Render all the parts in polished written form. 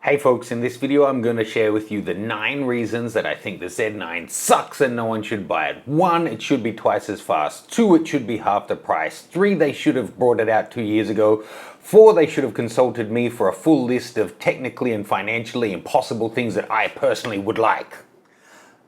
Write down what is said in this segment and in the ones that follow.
Hey folks, in this video I'm going to share with you the 9 reasons that I think the Z9 sucks and no one should buy it. 1, it should be twice as fast. 2, it should be half the price. 3, they should have brought it out 2 years ago. 4, they should have consulted me for a full list of technically and financially impossible things that I personally would like.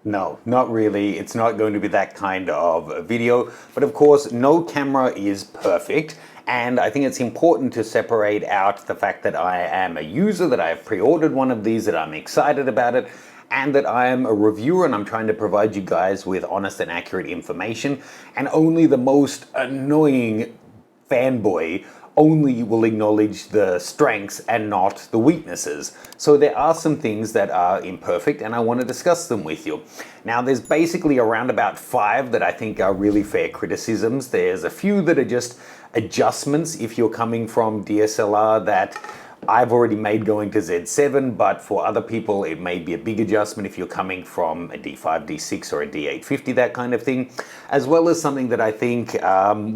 No, not really. It's not going to be that kind of a video. But of course, no camera is perfect. And I think it's important to separate out the fact that I am a user, that I have pre-ordered one of these, that I'm excited about it, and that I am a reviewer and I'm trying to provide you guys with honest and accurate information. And only the most annoying fanboy only will acknowledge the strengths and not the weaknesses. So there are some things that are imperfect and I want to discuss them with you. Now there's basically around about 5 that I think are really fair criticisms. There's a few that are just adjustments if you're coming from DSLR that I've already made going to Z7, but for other people it may be a big adjustment if you're coming from a D5, D6 or a D850, that kind of thing, as well as something that I think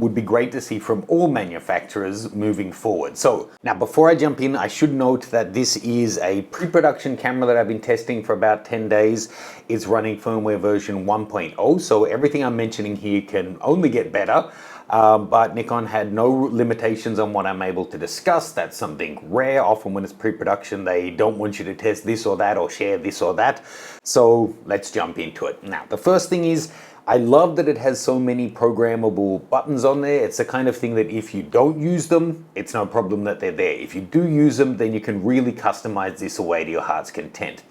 would be great to see from all manufacturers moving forward. So now before I jump in, I should note that this is a pre-production camera that I've been testing for about 10 days. It's running firmware version 1.0, so everything I'm mentioning here can only get better. But Nikon had no limitations on what I'm able to discuss. That's something rare. Often when it's pre-production, they don't want you to test this or that or share this or that. So let's jump into it. Now, the first thing is, I love that it has so many programmable buttons on there. It's the kind of thing that if you don't use them, it's no problem that they're there. If you do use them, then you can really customize this away to your heart's content.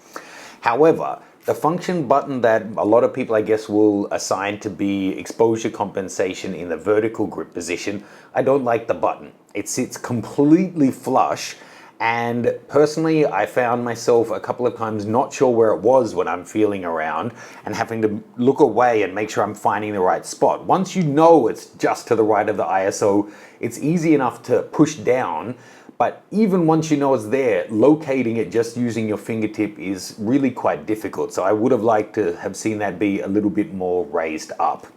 However, the function button that a lot of people, I guess, will assign to be exposure compensation in the vertical grip position, I don't like the button. It sits completely flush, and personally I found myself a couple of times not sure where it was when I'm feeling around and having to look away and make sure I'm finding the right spot. Once you know it's just to the right of the ISO, it's easy enough to push down. But even once you know it's there, locating it just using your fingertip is really quite difficult. So I would have liked to have seen that be a little bit more raised up.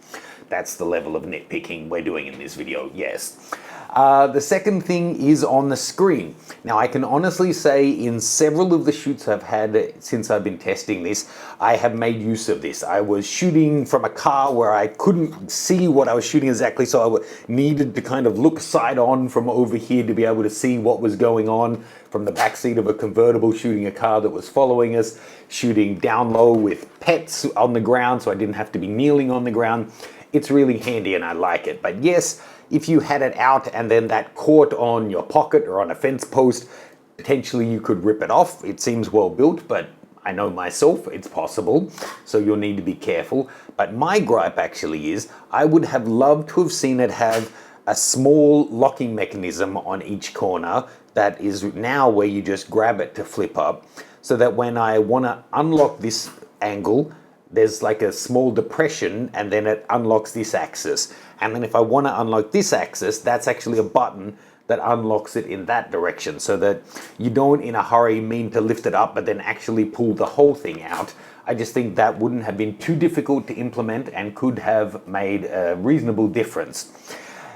That's the level of nitpicking we're doing in this video, yes. The second thing is on the screen. Now I can honestly say in several of the shoots I've had since I've been testing this, I have made use of this. I was shooting from a car where I couldn't see what I was shooting exactly, so I needed to kind of look side on from over here to be able to see what was going on from the backseat of a convertible, shooting a car that was following us, shooting down low with pets on the ground so I didn't have to be kneeling on the ground. It's really handy and I like it. But yes, if you had it out and then that caught on your pocket or on a fence post, potentially you could rip it off. It seems well built, but I know myself, it's possible. So you'll need to be careful. But my gripe actually is, I would have loved to have seen it have a small locking mechanism on each corner that is now where you just grab it to flip up, so that when I want to unlock this angle, there's like a small depression and then it unlocks this axis. And then if I want to unlock this axis, that's actually a button that unlocks it in that direction, so that you don't in a hurry mean to lift it up but then actually pull the whole thing out. I just think that wouldn't have been too difficult to implement and could have made a reasonable difference.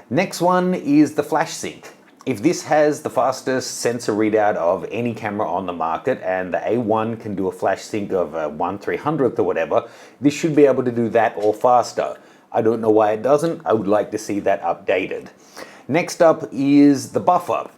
Next one is the flash sync. If this has the fastest sensor readout of any camera on the market, and the A1 can do a flash sync of 1/300th or whatever, this should be able to do that or faster. I don't know why it doesn't. I would like to see that updated. Next up is the buffer.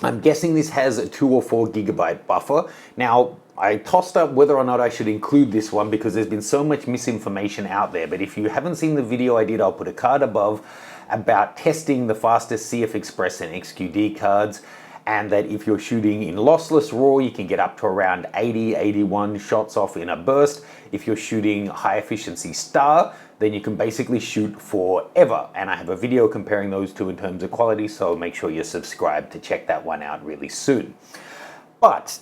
I'm guessing this has a 2 or 4 gigabyte buffer. Now, I tossed up whether or not I should include this one because there's been so much misinformation out there. But if you haven't seen the video I did, I'll put a card above, about testing the fastest CF Express and XQD cards, and that if you're shooting in lossless RAW, you can get up to around 80, 81 shots off in a burst. If you're shooting high efficiency star, then you can basically shoot forever. And I have a video comparing those two in terms of quality, so make sure you're subscribed to check that one out really soon. But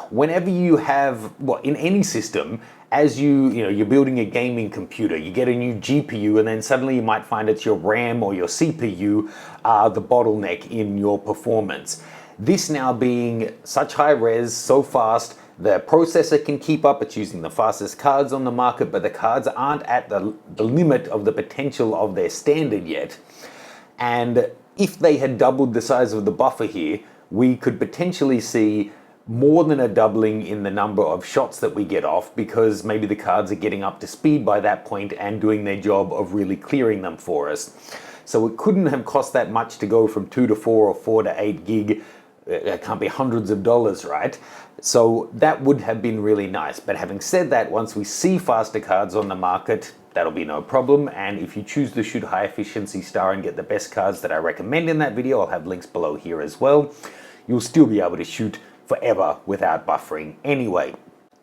whenever you have, well, in any system, as you're building a gaming computer, you get a new GPU and then suddenly you might find it's your RAM or your CPU the bottleneck in your performance. This now being such high res, so fast, the processor can keep up. It's using the fastest cards on the market, but the cards aren't at the limit of the potential of their standard yet. And if they had doubled the size of the buffer here, we could potentially see more than a doubling in the number of shots that we get off, because maybe the cards are getting up to speed by that point and doing their job of really clearing them for us. So it couldn't have cost that much to go from 2 to 4 or 4 to 8 gig. It can't be hundreds of dollars, right? So that would have been really nice. But having said that, once we see faster cards on the market, that'll be no problem. And if you choose to shoot high efficiency star and get the best cards that I recommend in that video, I'll have links below here as well, you'll still be able to shoot forever without buffering anyway.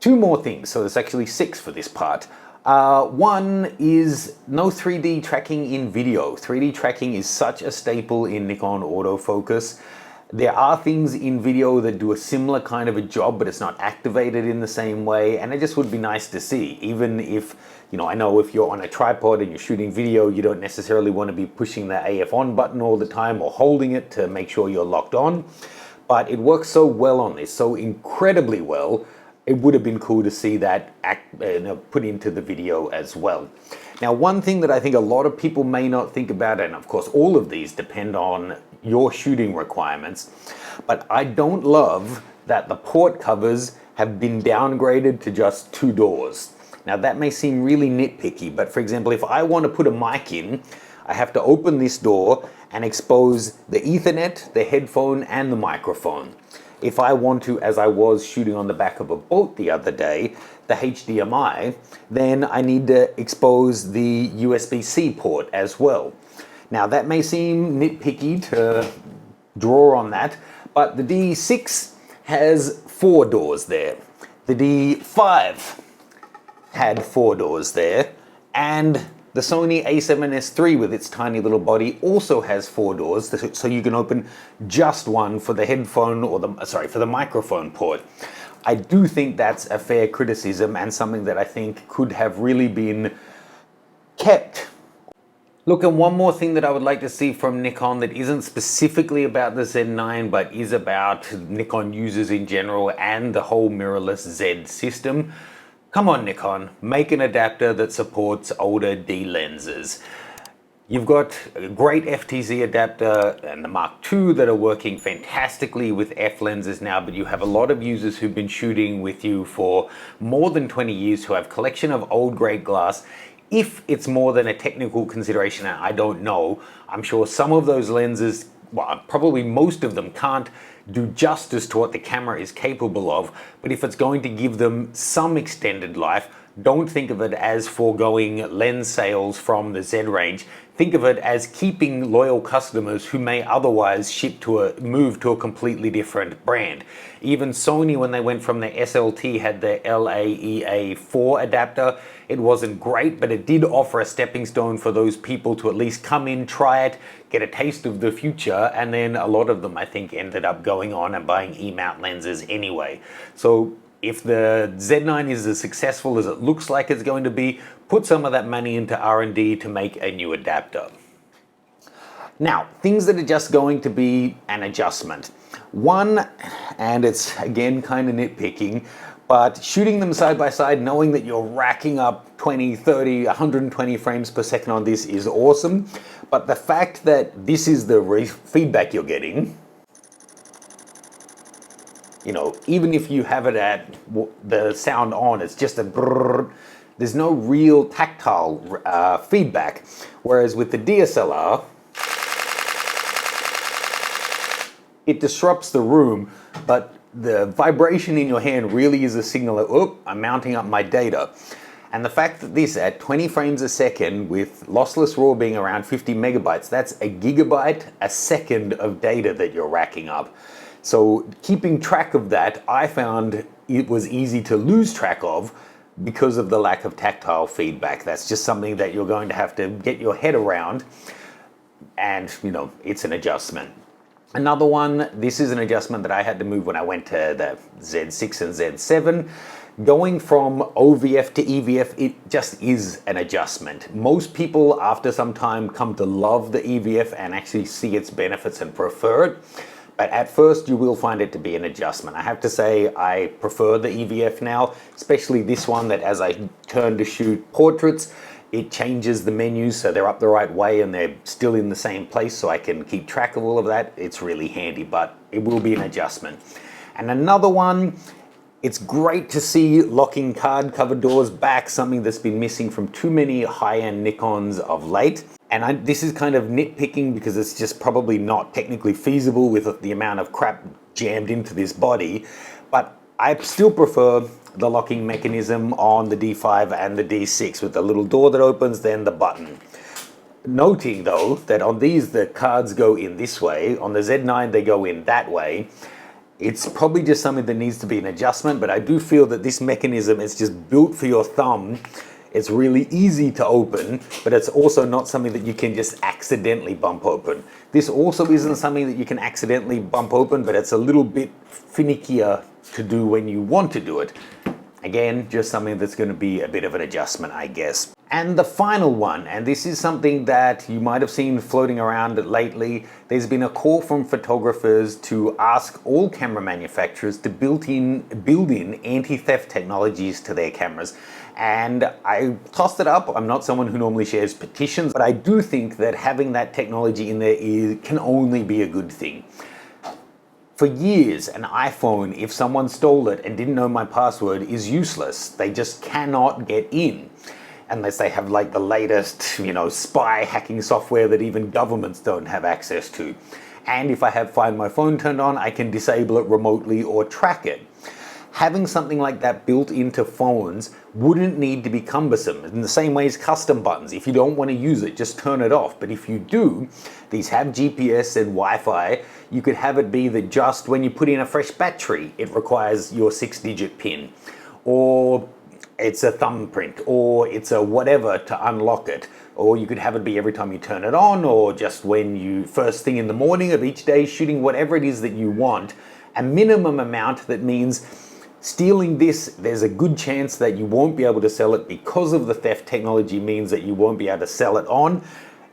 2 more things, so there's actually 6 for this part. One is no 3D tracking in video. 3D tracking is such a staple in Nikon autofocus. There are things in video that do a similar kind of a job, but it's not activated in the same way, and it just would be nice to see. Even if, I know if you're on a tripod and you're shooting video, you don't necessarily want to be pushing the AF on button all the time or holding it to make sure you're locked on. But it works so well on this, so incredibly well, it would have been cool to see that put into the video as well. Now, one thing that I think a lot of people may not think about, and of course all of these depend on your shooting requirements, but I don't love that the port covers have been downgraded to just 2 doors. Now that may seem really nitpicky, but for example, if I want to put a mic in, I have to open this door and expose the Ethernet, the headphone, and the microphone. If I want to, as I was shooting on the back of a boat the other day, the HDMI, then I need to expose the USB-C port as well. Now that may seem nitpicky to draw on that, but the D6 has 4 doors there. The D5 had 4 doors there, and the Sony a7S III with its tiny little body also has 4 doors, so you can open just one for the headphone or for the microphone port. I do think that's a fair criticism and something that I think could have really been kept. Look, and one more thing that I would like to see from Nikon that isn't specifically about the Z9, but is about Nikon users in general and the whole mirrorless Z system. Come on, Nikon, make an adapter that supports older D lenses. You've got a great FTZ adapter and the Mark II that are working fantastically with F lenses now, but you have a lot of users who've been shooting with you for more than 20 years who have a collection of old grade glass. If it's more than a technical consideration, and I don't know, I'm sure some of those lenses, well, probably most of them can't do justice to what the camera is capable of, but if it's going to give them some extended life, don't think of it as foregoing lens sales from the Z range. Think of it as keeping loyal customers who may otherwise move to a completely different brand. Even Sony, when they went from the SLT, had the LAEA4 adapter. It wasn't great, but it did offer a stepping stone for those people to at least come in, try it, get a taste of the future, and then a lot of them, I think, ended up going on and buying E-mount lenses anyway. So if the Z9 is as successful as it looks like it's going to be, put some of that money into R&D to make a new adapter. Now, things that are just going to be an adjustment. One, and it's again kind of nitpicking, but shooting them side by side, knowing that you're racking up 20, 30, 120 frames per second on this is awesome. But the fact that this is the feedback you're getting, even if you have it at the sound on, it's just a brrr. There's no real tactile feedback. Whereas with the DSLR, it disrupts the room, but the vibration in your hand really is a signal that, oh, I'm mounting up my data. And the fact that this at 20 frames a second with lossless RAW being around 50 megabytes, that's a gigabyte a second of data that you're racking up. So keeping track of that, I found it was easy to lose track of because of the lack of tactile feedback. That's just something that you're going to have to get your head around, and it's an adjustment. Another one, this is an adjustment that I had to move when I went to the Z6 and Z7. Going from OVF to EVF, it just is an adjustment. Most people after some time come to love the EVF and actually see its benefits and prefer it. But at first you will find it to be an adjustment. I have to say I prefer the EVF now, especially this one that as I turn to shoot portraits, it changes the menus so they're up the right way and they're still in the same place so I can keep track of all of that. It's really handy, but it will be an adjustment. And another one, it's great to see locking card cover doors back, something that's been missing from too many high-end Nikons of late. And this is kind of nitpicking because it's just probably not technically feasible with the amount of crap jammed into this body, but I still prefer the locking mechanism on the D5 and the D6 with the little door that opens, then the button. Noting though that on these the cards go in this way, on the Z9 they go in that way. It's probably just something that needs to be an adjustment, but I do feel that this mechanism is just built for your thumb. It's really easy to open, but it's also not something that you can just accidentally bump open. This also isn't something that you can accidentally bump open, but it's a little bit finickier to do when you want to do it. Again, just something that's going to be a bit of an adjustment, I guess. And the final one, and this is something that you might have seen floating around lately, there's been a call from photographers to ask all camera manufacturers to build in anti-theft technologies to their cameras. And I tossed it up. I'm not someone who normally shares petitions, but I do think that having that technology in there can only be a good thing. For years, an iPhone, if someone stole it and didn't know my password, is useless. They just cannot get in. Unless they have like the latest, spy hacking software that even governments don't have access to. And if I have Find My Phone turned on, I can disable it remotely or track it. Having something like that built into phones wouldn't need to be cumbersome. In the same way as custom buttons. If you don't want to use it, just turn it off. But if you do, these have GPS and Wi-Fi. You could have it be that just when you put in a fresh battery, it requires your 6-digit PIN. Or it's a thumbprint, or it's a whatever to unlock it. Or you could have it be every time you turn it on, or just when you first thing in the morning of each day, shooting whatever it is that you want. A minimum amount that means stealing this, there's a good chance that you won't be able to sell it because of the theft technology means that you won't be able to sell it on,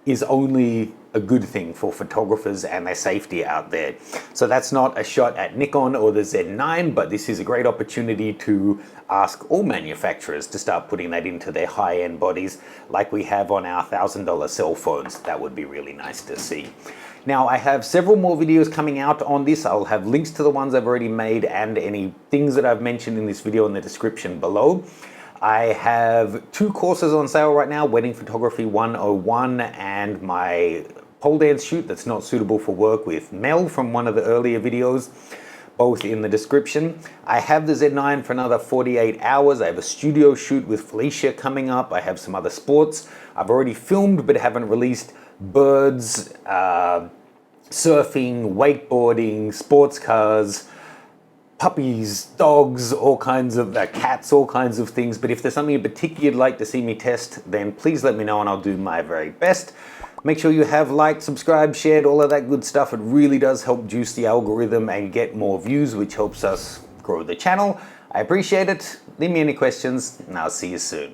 is only a good thing for photographers and their safety out there. So that's not a shot at Nikon or the Z9, but this is a great opportunity to ask all manufacturers to start putting that into their high-end bodies like we have on our $1,000 cell phones. That would be really nice to see. Now, I have several more videos coming out on this. I'll have links to the ones I've already made and any things that I've mentioned in this video in the description below. I have 2 courses on sale right now, Wedding Photography 101 and my pole dance shoot that's not suitable for work with Mel from one of the earlier videos, both in the description. I have the Z9 for another 48 hours. I have a studio shoot with Felicia coming up. I have some other sports I've already filmed but haven't released. Birds, surfing, wakeboarding, sports cars, puppies, dogs, all kinds of cats, all kinds of things. But if there's something in particular you'd like to see me test, then please let me know and I'll do my very best. Make sure you have liked, subscribed, shared, all of that good stuff. It really does help juice the algorithm and get more views, which helps us grow the channel. I appreciate it. Leave me any questions and I'll see you soon.